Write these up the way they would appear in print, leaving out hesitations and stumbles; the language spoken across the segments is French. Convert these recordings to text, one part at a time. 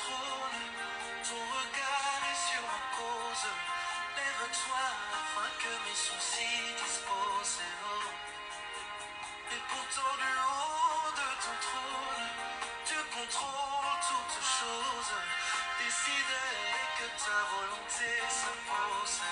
trône, ton regard est sur ma cause. Lève-toi afin que mes soucis disposent. Et pourtant du haut de ton trône, tu contrôles toutes choses. Décide que ta volonté s'impose.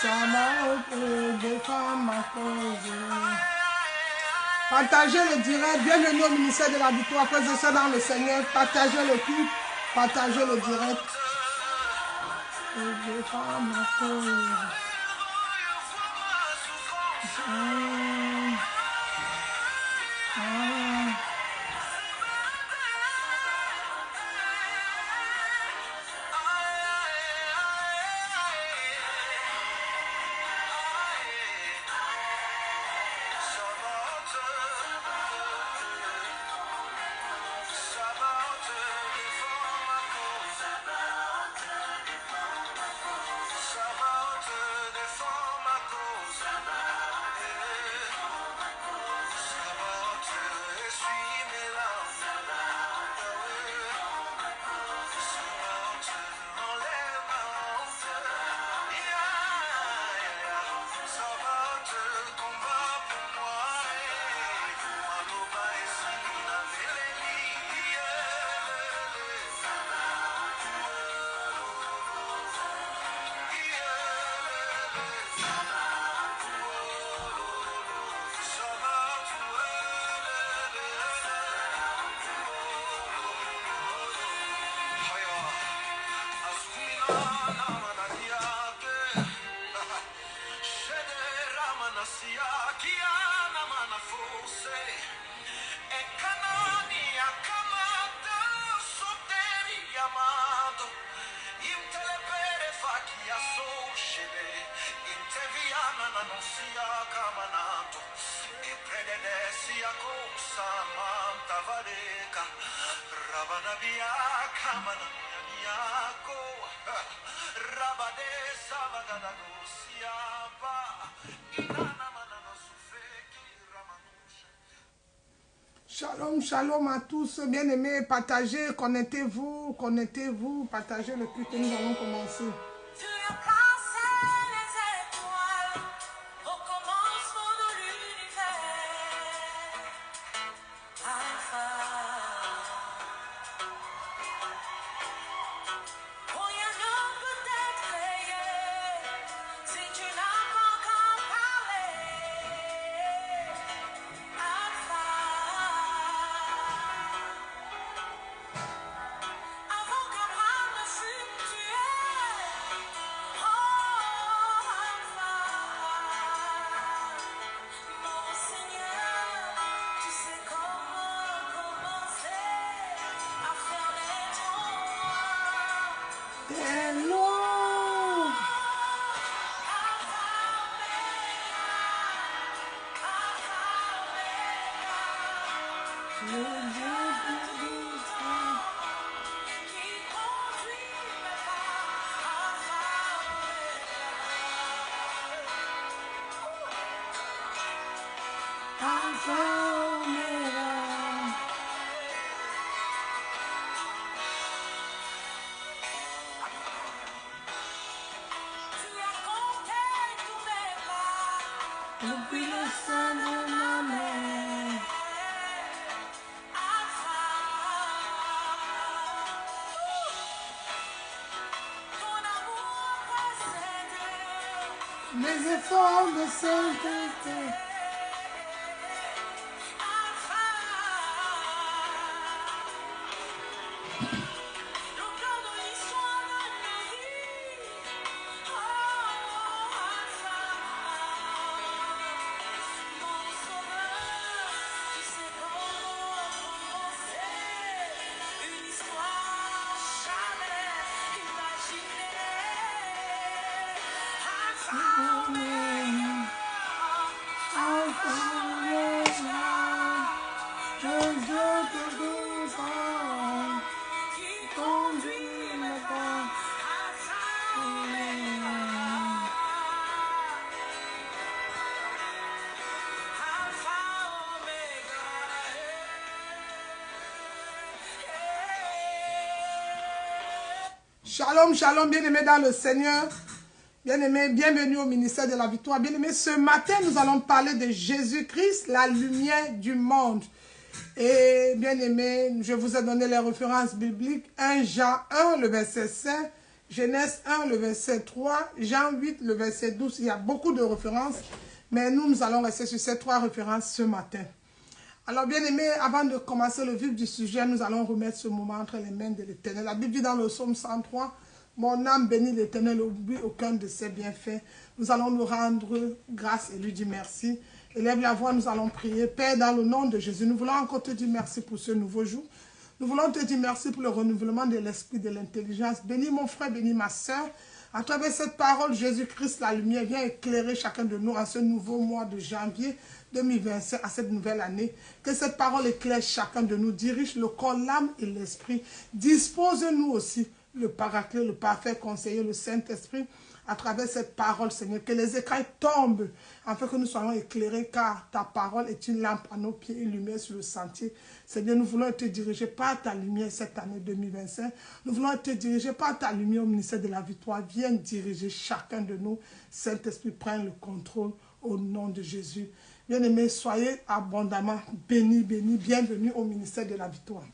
Sabaoth défend ma cause. Sabaoth défend ma Partagez le direct, bienvenue au ministère de la victoire, frères et sœurs dans le Seigneur. Partagez le culte, partagez le direct. Shalom, shalom à tous, bien-aimés, partagez, connectez-vous, partagez le culte, nous allons commencer. Hello. Depuis le sein de ma mère. Mes efforts de sainteté. Shalom, shalom, bien-aimés dans le Seigneur. Bien-aimés, bienvenue au ministère de la victoire. Bien-aimés, ce matin, nous allons parler de Jésus-Christ, la lumière du monde. Et bien-aimés, je vous ai donné les références bibliques. 1 Jean 1, le verset 5, Genèse 1, le verset 3, Jean 8, le verset 12. Il y a beaucoup de références, mais nous allons rester sur ces trois références ce matin. Alors, bien-aimés, avant de commencer le vif du sujet, nous allons remettre ce moment entre les mains de l'Éternel. La Bible dit dans le psaume 103, « Mon âme bénit l'Éternel, oublie aucun de ses bienfaits. » Nous allons nous rendre grâce et lui dire merci. Élève la voix, nous allons prier. Père, dans le nom de Jésus, nous voulons encore te dire merci pour ce nouveau jour. Nous voulons te dire merci pour le renouvellement de l'esprit, de l'intelligence. Bénis mon frère, bénis ma soeur. À travers cette parole, Jésus-Christ, la lumière, vient éclairer chacun de nous en ce nouveau mois de janvier 2025, à cette nouvelle année. Que cette parole éclaire chacun de nous, dirige le corps, l'âme et l'esprit. Dispose-nous aussi le paraclet, le parfait conseiller, le Saint-Esprit, à travers cette parole, Seigneur. Que les écailles tombent, afin que nous soyons éclairés, car ta parole est une lampe à nos pieds, une lumière sur le sentier. Seigneur, nous voulons être dirigés par ta lumière cette année 2025. Nous voulons être dirigés par ta lumière au ministère de la victoire. Viens diriger chacun de nous. Saint-Esprit, prends le contrôle au nom de Jésus. Bien-aimés, soyez abondamment bénis, bénis. Bienvenue au ministère de la victoire.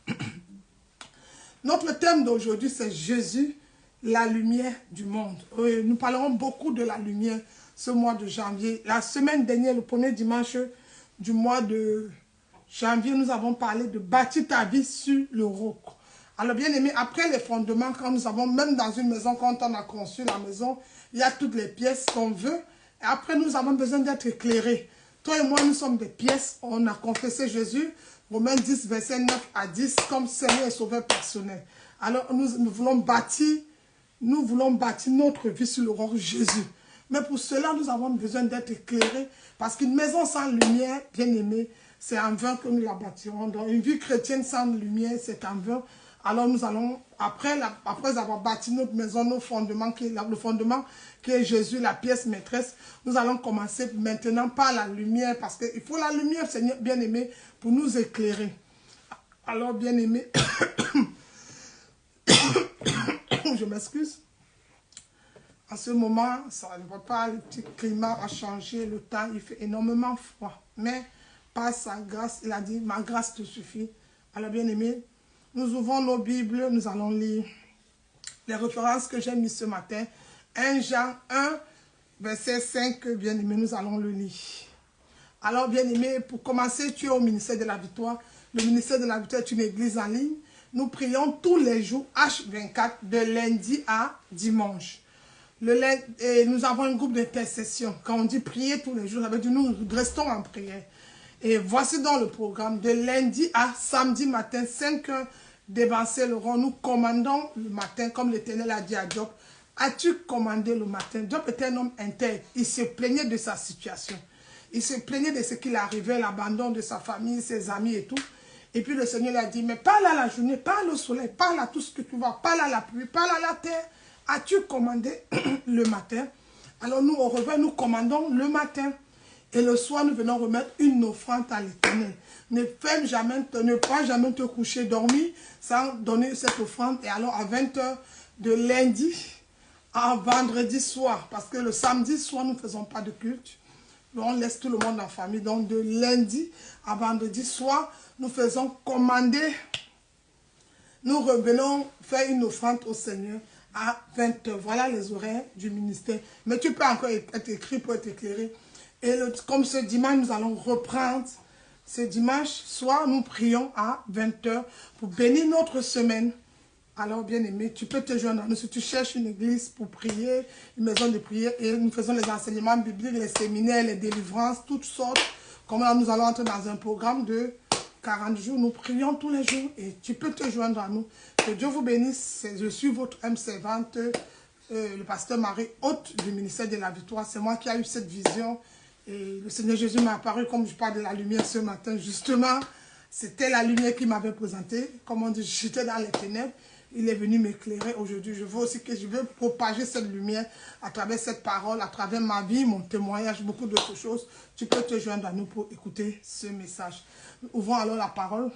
Notre thème d'aujourd'hui, c'est Jésus, la lumière du monde. Nous parlerons beaucoup de la lumière ce mois de janvier. La semaine dernière, le premier dimanche du mois de janvier, nous avons parlé de bâtir ta vie sur le roc. Alors bien aimé, après les fondements, quand nous avons, même dans une maison, quand on a conçu la maison, il y a toutes les pièces qu'on veut. Et après, nous avons besoin d'être éclairés. Toi et moi, nous sommes des pièces. On a confessé Jésus, Romains 10, verset 9 à 10, comme Seigneur et Sauveur personnel. Alors, nous voulons bâtir notre vie sur le roc Jésus. Mais pour cela, nous avons besoin d'être éclairés. Parce qu'une maison sans lumière, bien aimée, c'est en vain que nous la bâtirons. Donc, une vie chrétienne sans lumière, c'est en vain. Alors, nous allons, après avoir bâti notre maison, le fondement qui est Jésus, la pièce maîtresse, nous allons commencer maintenant par la lumière. Parce qu'il faut la lumière, Seigneur, bien aimé, pour nous éclairer. Alors, bien aimé, je m'excuse. En ce moment, ça ne va pas, le petit climat a changé, le temps, il fait énormément froid. Mais par sa grâce, il a dit, ma grâce te suffit. Alors bien aimé, nous ouvrons nos Bibles, nous allons lire les références que j'ai mises ce matin. 1 Jean 1, verset 5, bien aimé, nous allons le lire. Alors bien aimé, pour commencer, tu es au ministère de la victoire. Le ministère de la victoire est une église en ligne. Nous prions tous les jours, H24, de lundi à dimanche. Et nous avons un groupe d'intercession. Quand on dit prier tous les jours, ça veut dire nous restons en prière. Et voici dans le programme, de lundi à samedi matin, 5h dévancer le rang. Nous commandons le matin, comme l'Éternel a dit à Job. As-tu commandé le matin? Job était un homme intègre. Il se plaignait de sa situation. Il se plaignait de ce qu'il arrivait, l'abandon de sa famille, ses amis et tout. Et puis le Seigneur lui a dit, mais parle à la journée, parle au soleil, parle à tout ce que tu vois, parle à la pluie, parle à la terre. As-tu commandé le matin? Alors nous, au réveil, nous commandons le matin. Et le soir, nous venons remettre une offrande à l'Éternel. Ne pas jamais te coucher, dormir, sans donner cette offrande. Et alors, à 20 h de lundi à vendredi soir, parce que le samedi soir, nous ne faisons pas de culte. On laisse tout le monde en famille. Donc, de lundi à vendredi soir, nous faisons commander. Nous revenons faire une offrande au Seigneur à 20 h. Voilà les horaires du ministère. Mais tu peux encore être écrit pour être éclairé. Et comme ce dimanche, nous allons reprendre. Ce dimanche soir, nous prions à 20 h pour bénir notre semaine. Alors, bien aimé, tu peux te joindre à nous si tu cherches une église pour prier, une maison de prière. Et nous faisons les enseignements bibliques, les séminaires, les délivrances, toutes sortes. Comme là, nous allons entrer dans un programme de 40 jours. Nous prions tous les jours et tu peux te joindre à nous. Que Dieu vous bénisse. Je suis votre âme servante, le pasteur Marie, hôte du ministère de la Victoire. C'est moi qui ai eu cette vision. Et le Seigneur Jésus m'a apparu comme je parle de la lumière ce matin. Justement, c'était la lumière qu'il m'avait présentée. Comme on dit, j'étais dans les ténèbres. Il est venu m'éclairer aujourd'hui. Je veux aussi que je veux propager cette lumière à travers cette parole, à travers ma vie, mon témoignage, beaucoup d'autres choses. Tu peux te joindre à nous pour écouter ce message. Nous ouvrons alors la parole.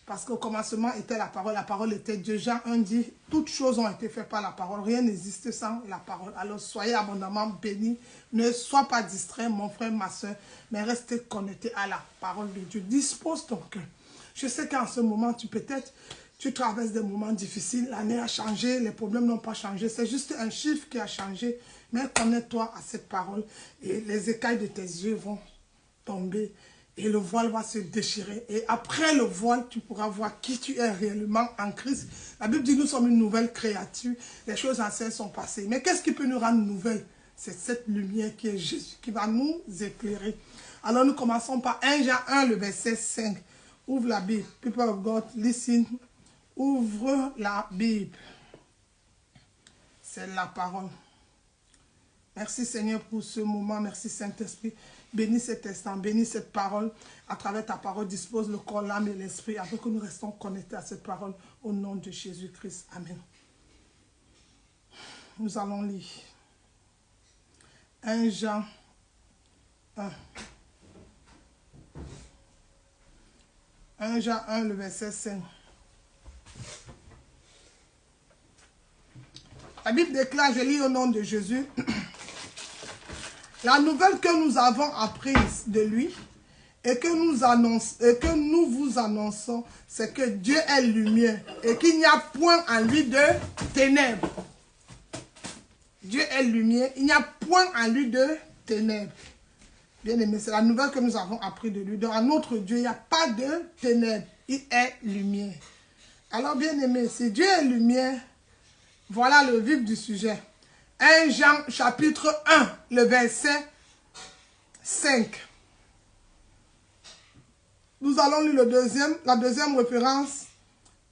Parce qu'au commencement était la parole était Dieu. Jean 1 dit, toutes choses ont été faites par la parole, rien n'existe sans la parole. Alors soyez abondamment bénis, ne sois pas distrait mon frère, ma soeur, mais restez connectés à la parole de Dieu. Dispose ton cœur. Je sais qu'en ce moment, tu traverses des moments difficiles, l'année a changé, les problèmes n'ont pas changé, c'est juste un chiffre qui a changé, mais connecte-toi à cette parole et les écailles de tes yeux vont tomber. Et le voile va se déchirer. Et après le voile, tu pourras voir qui tu es réellement en Christ. La Bible dit que nous sommes une nouvelle créature. Les choses anciennes sont passées. Mais qu'est-ce qui peut nous rendre nouvelles? C'est cette lumière qui est Jésus, qui va nous éclairer. Alors nous commençons par 1 Jean 1, le verset 5. Ouvre la Bible. People of God, listen. Ouvre la Bible. C'est la parole. Merci Seigneur pour ce moment. Merci Saint-Esprit. Bénis cet instant, bénis cette parole. À travers ta parole, dispose le corps, l'âme et l'esprit afin que nous restons connectés à cette parole au nom de Jésus-Christ. Amen. Nous allons lire 1 Jean 1. 1 Jean 1, le verset 5. La Bible déclare, je lis au nom de Jésus. La nouvelle que nous avons apprise de lui et que nous vous annonçons, c'est que Dieu est lumière et qu'il n'y a point en lui de ténèbres. Dieu est lumière, il n'y a point en lui de ténèbres. Bien aimé, c'est la nouvelle que nous avons appris de lui. Dans notre Dieu, il n'y a pas de ténèbres, il est lumière. Alors bien aimé, si Dieu est lumière, voilà le vif du sujet. 1 Jean chapitre 1, le verset 5. Nous allons lire la deuxième référence,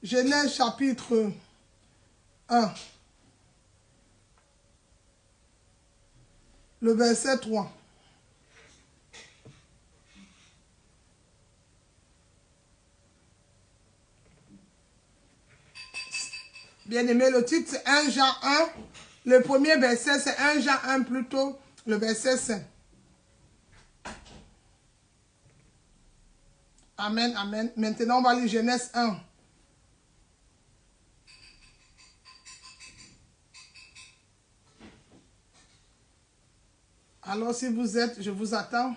Genèse chapitre 1, le verset 3. Bien aimé, le titre c'est 1 Jean 1. Le premier verset, c'est 1 Jean 1 plutôt, le verset 5. Amen, amen. Maintenant, on va lire Genèse 1. Alors, si vous êtes, je vous attends.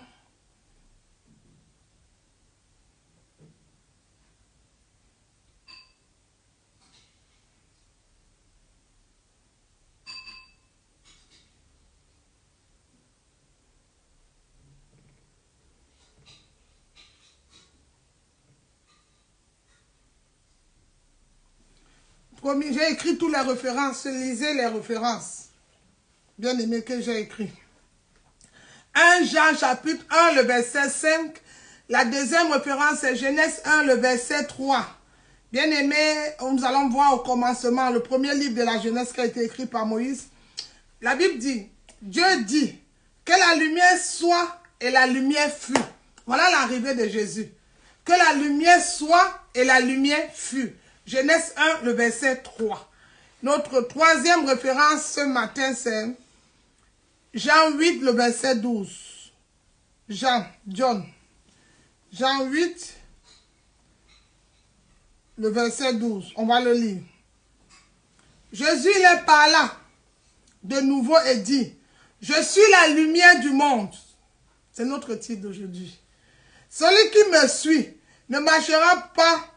J'ai écrit toutes les références. Lisez les références. Bien aimé que j'ai écrit. 1 Jean chapitre 1, le verset 5. La deuxième référence est Genèse 1, le verset 3. Bien-aimés, nous allons voir au commencement le premier livre de la Genèse qui a été écrit par Moïse. La Bible dit, Dieu dit, que la lumière soit et la lumière fut. Voilà l'arrivée de Jésus. Que la lumière soit et la lumière fut. Genèse 1, le verset 3. Notre troisième référence ce matin, c'est Jean 8, le verset 12. Jean 8, le verset 12. On va le lire. Jésus leur parla de nouveau et dit, je suis la lumière du monde. C'est notre titre d'aujourd'hui. Celui qui me suit ne marchera pas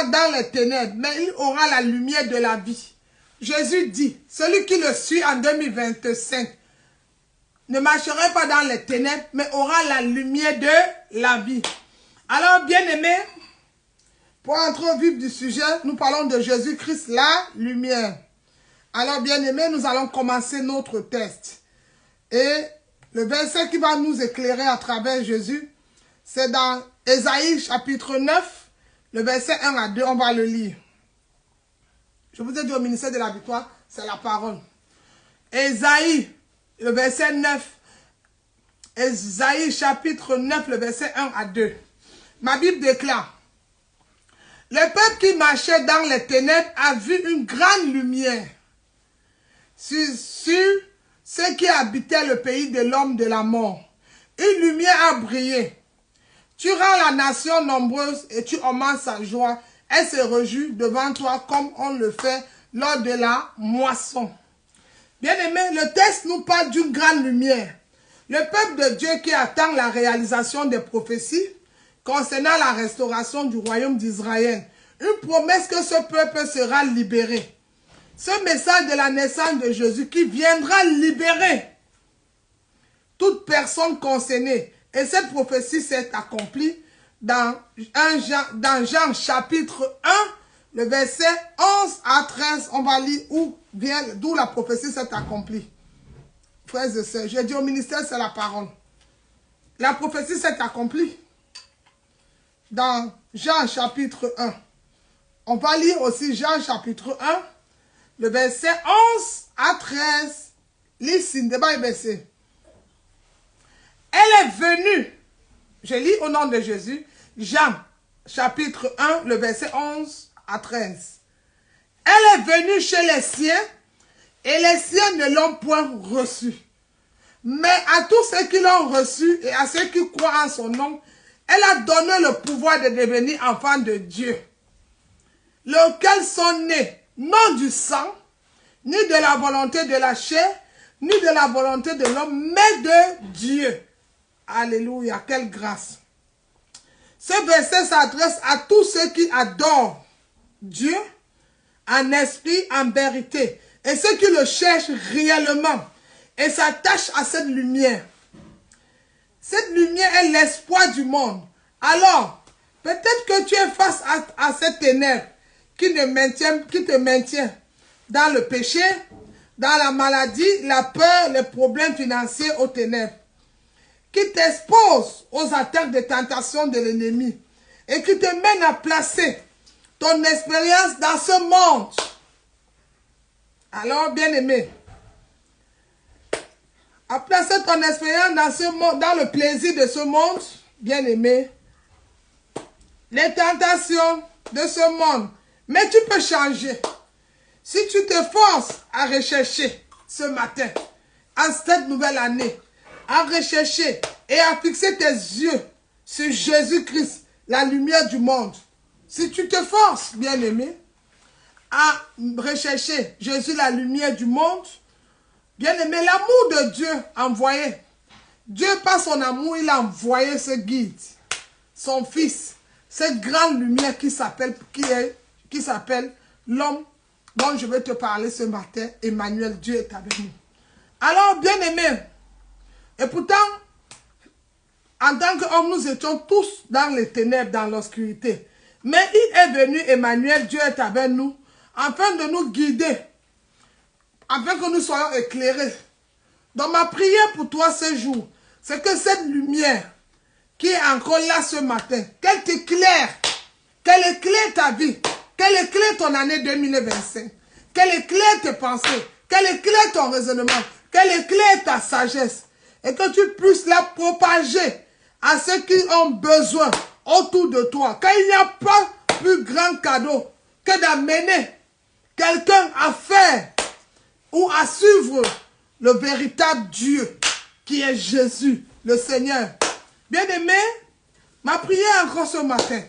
dans les ténèbres, mais il aura la lumière de la vie. Jésus dit, celui qui le suit en 2025 ne marchera pas dans les ténèbres, mais aura la lumière de la vie. Alors, bien-aimés, pour entrer au vif du sujet, nous parlons de Jésus-Christ, la lumière. Alors, bien-aimés, nous allons commencer notre test. Et le verset qui va nous éclairer à travers Jésus, c'est dans Ésaïe chapitre 9, le verset 1 à 2, on va le lire. Je vous ai dit au ministère de la victoire, c'est la parole. Ésaïe, le verset 9. Ésaïe chapitre 9, le verset 1 à 2. Ma Bible déclare, le peuple qui marchait dans les ténèbres a vu une grande lumière sur ceux qui habitaient le pays de l'homme de la mort. Une lumière a brillé. Tu rends la nation nombreuse et tu augmentes sa joie. Elle se réjouit devant toi comme on le fait lors de la moisson. Bien-aimés, le texte nous parle d'une grande lumière. Le peuple de Dieu qui attend la réalisation des prophéties concernant la restauration du royaume d'Israël. Une promesse que ce peuple sera libéré. Ce message de la naissance de Jésus qui viendra libérer toute personne concernée. Et cette prophétie s'est accomplie dans Jean chapitre 1, le verset 11 à 13. On va lire d'où la prophétie s'est accomplie. Frères et sœurs, j'ai dit au ministère, c'est la parole. La prophétie s'est accomplie dans Jean chapitre 1. On va lire aussi Jean chapitre 1, le verset 11 à 13. Listen, débat et verset. Elle est venue, je lis au nom de Jésus, Jean chapitre 1, le verset 11 à 13. Elle est venue chez les siens, et les siens ne l'ont point reçue. Mais à tous ceux qui l'ont reçue et à ceux qui croient en son nom, elle a donné le pouvoir de devenir enfants de Dieu, lesquels sont nés, non du sang, ni de la volonté de la chair, ni de la volonté de l'homme, mais de Dieu. Alléluia, quelle grâce. Ce verset s'adresse à tous ceux qui adorent Dieu en esprit, en vérité, et ceux qui le cherchent réellement et s'attachent à cette lumière. Cette lumière est l'espoir du monde. Alors, peut-être que tu es face à cette ténèbre qui te maintient dans le péché, dans la maladie, la peur, les problèmes financiers aux ténèbres, qui t'expose aux attaques de tentation de l'ennemi et qui te mène à placer ton expérience dans ce monde. Alors, bien-aimé, à placer ton expérience dans ce monde, dans le plaisir de ce monde, bien-aimé, les tentations de ce monde. Mais tu peux changer. Si tu te forces à rechercher ce matin, en cette nouvelle année, à rechercher et à fixer tes yeux sur Jésus-Christ, la lumière du monde. Si tu te forces, bien-aimé, à rechercher Jésus, la lumière du monde, bien-aimé, l'amour de Dieu envoyé. Dieu, par son amour, il a envoyé ce guide, son fils, cette grande lumière qui s'appelle l'homme dont je vais te parler ce matin. Emmanuel, Dieu est avec nous. Alors, bien-aimé, et pourtant, en tant qu'hommes, nous étions tous dans les ténèbres, dans l'obscurité. Mais il est venu, Emmanuel, Dieu est avec nous, afin de nous guider, afin que nous soyons éclairés. Donc ma prière pour toi ce jour, c'est que cette lumière qui est encore là ce matin, qu'elle t'éclaire Quelle éclaire ta vie? Quelle éclaire ton année 2025? Quelle éclaire tes pensées? Quelle éclaire ton raisonnement? Quelle éclaire ta sagesse? Et que tu puisses la propager à ceux qui ont besoin autour de toi. Car il n'y a pas plus grand cadeau que d'amener quelqu'un à faire ou à suivre le véritable Dieu qui est Jésus, le Seigneur. Bien-aimé, ma prière encore ce matin,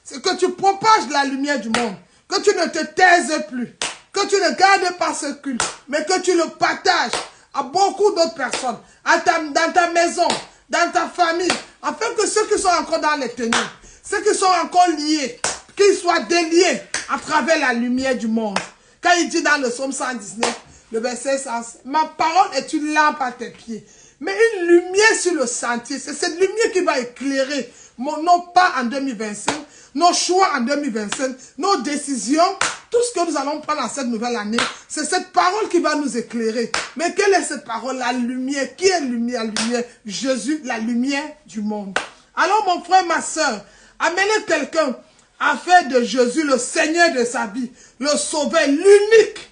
c'est que tu propages la lumière du monde, que tu ne te taises plus, que tu ne gardes pas ce culte, mais que tu le partages à beaucoup d'autres personnes, dans ta maison, dans ta famille, afin que ceux qui sont encore dans les ténèbres, ceux qui sont encore liés, qu'ils soient déliés à travers la lumière du monde. Quand il dit dans le psaume 119, le verset 100, ma parole est une lampe à tes pieds, mais une lumière sur le sentier. C'est cette lumière qui va éclairer nos pas en 2025, nos choix en 2025, nos décisions, tout ce que nous allons prendre en cette nouvelle année. C'est cette parole qui va nous éclairer. Mais quelle est cette parole? La lumière. Qui est lumière? La lumière. Jésus, la lumière du monde. Alors mon frère, ma soeur, amenez quelqu'un à faire de Jésus le Seigneur de sa vie, le Sauveur, l'unique,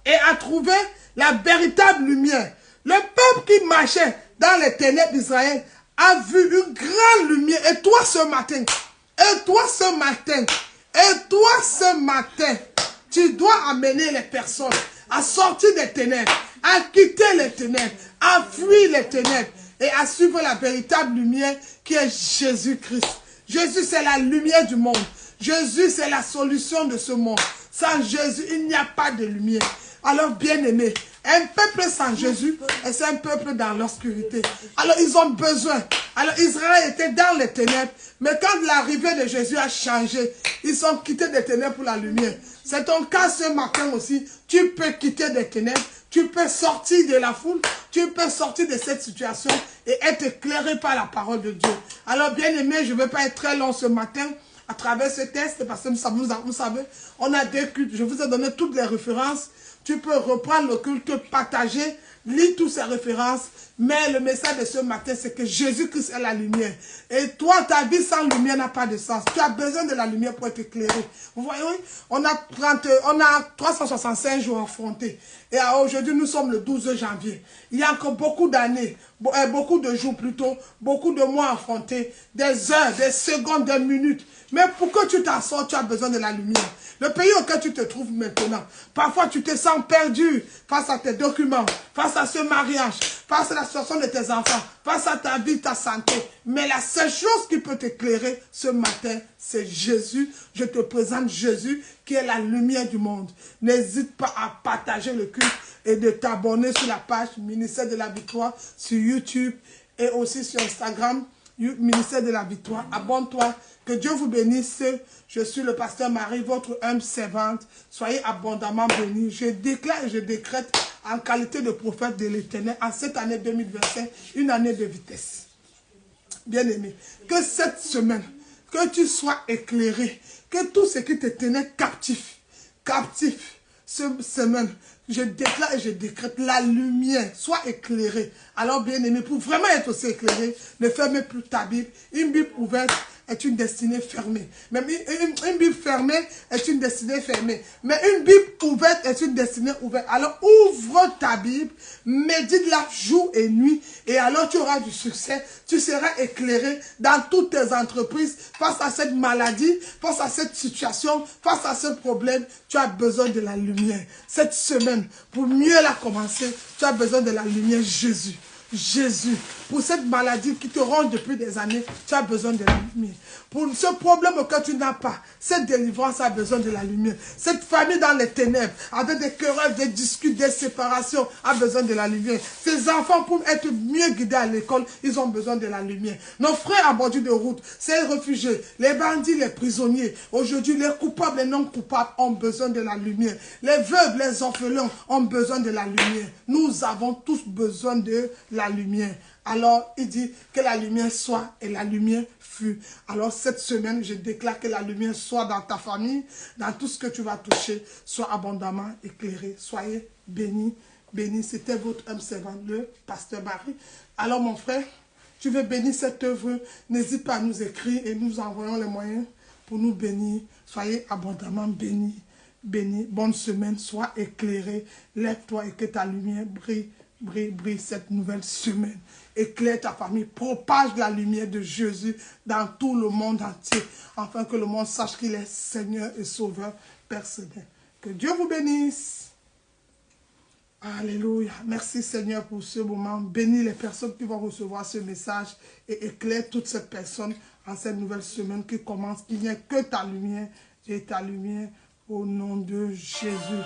et à trouver la véritable lumière. Le peuple qui marchait dans les ténèbres d'Israël a vu une grande lumière. Et toi ce matin, tu dois amener les personnes à sortir des ténèbres, à quitter les ténèbres, à fuir les ténèbres et à suivre la véritable lumière qui est Jésus-Christ. Jésus, c'est la lumière du monde. Jésus, c'est la solution de ce monde. Sans Jésus, il n'y a pas de lumière. Alors, bien-aimés, un peuple sans Jésus, c'est un peuple dans l'obscurité. Alors, ils ont besoin. Alors, Israël était dans les ténèbres. Mais quand l'arrivée de Jésus a changé, ils sont quittés des ténèbres pour la lumière. C'est ton cas ce matin aussi. Tu peux quitter des ténèbres. Tu peux sortir de la foule. Tu peux sortir de cette situation et être éclairé par la parole de Dieu. Alors, bien-aimés, je ne vais pas être très long ce matin à travers ce texte parce que vous savez, on a des cultes. Je vous ai donné toutes les références. Tu peux reprendre le culte, partager, lire toutes ces références. Mais le message de ce matin, c'est que Jésus-Christ est la lumière. Et toi, ta vie sans lumière n'a pas de sens. Tu as besoin de la lumière pour être éclairé. Vous voyez, oui? On a 365 jours affrontés. Et aujourd'hui, nous sommes le 12 janvier. Il y a encore beaucoup d'années, beaucoup de jours plutôt, beaucoup de mois affrontés, des heures, des secondes, des minutes. Mais pour que tu t'en sortes, tu as besoin de la lumière. Le pays auquel tu te trouves maintenant, parfois tu te sens perdu face à tes documents, face à ce mariage, face à la situation de tes enfants, face à ta vie, ta santé. Mais la seule chose qui peut t'éclairer ce matin, c'est Jésus. Je te présente Jésus qui est la lumière du monde. N'hésite pas à partager le culte et de t'abonner sur la page Ministère de la Victoire sur YouTube et aussi sur Instagram. Ministère de la Victoire, abonne-toi, que Dieu vous bénisse. Je suis le pasteur Marie, votre humble servante. Soyez abondamment bénis. Je déclare et je décrète en qualité de prophète de l'Éternel en cette année 2025, une année de vitesse. Bien-aimé, que cette semaine, que tu sois éclairé, que tout ce qui te tenait captif, cette semaine, je déclare et je décrète la lumière, soit éclairée. Alors bien aimé, pour vraiment être aussi éclairé, ne fermez plus ta Bible. Une Bible ouverte est une destinée fermée. Même une Bible fermée est une destinée fermée. Mais une Bible ouverte est une destinée ouverte. Alors ouvre ta Bible, médite-la jour et nuit, et alors tu auras du succès. Tu seras éclairé dans toutes tes entreprises face à cette maladie, face à cette situation, face à ce problème. Tu as besoin de la lumière. Cette semaine, pour mieux la commencer, tu as besoin de la lumière Jésus. Jésus, pour cette maladie qui te ronge depuis des années, tu as besoin de la lumière. Pour ce problème que tu n'as pas, cette délivrance a besoin de la lumière. Cette famille dans les ténèbres, avec des querelles, des disputes, des séparations, a besoin de la lumière. Ces enfants, pour être mieux guidés à l'école, ils ont besoin de la lumière. Nos frères à bord de route, ces réfugiés, les bandits, les prisonniers, aujourd'hui les coupables et non coupables ont besoin de la lumière. Les veuves, les orphelins ont besoin de la lumière. Nous avons tous besoin de la lumière. Alors, il dit que la lumière soit et la lumière fut. Alors, cette semaine, je déclare que la lumière soit dans ta famille, dans tout ce que tu vas toucher, soit abondamment éclairé. Soyez bénis, bénis. C'était votre homme servant, le pasteur Marie. Alors, mon frère, tu veux bénir cette œuvre, n'hésite pas à nous écrire et nous envoyons les moyens pour nous bénir. Soyez abondamment bénis. Bénis. Bonne semaine. Sois éclairé. Lève-toi et que ta lumière brille. Brille cette nouvelle semaine. Éclaire ta famille. Propage la lumière de Jésus dans tout le monde entier. Afin que le monde sache qu'il est Seigneur et Sauveur personnel. Que Dieu vous bénisse. Alléluia. Merci Seigneur pour ce moment. Bénis les personnes qui vont recevoir ce message et éclaire toutes ces personnes en cette nouvelle semaine qui commence. Il n'y a que ta lumière et ta lumière au nom de Jésus.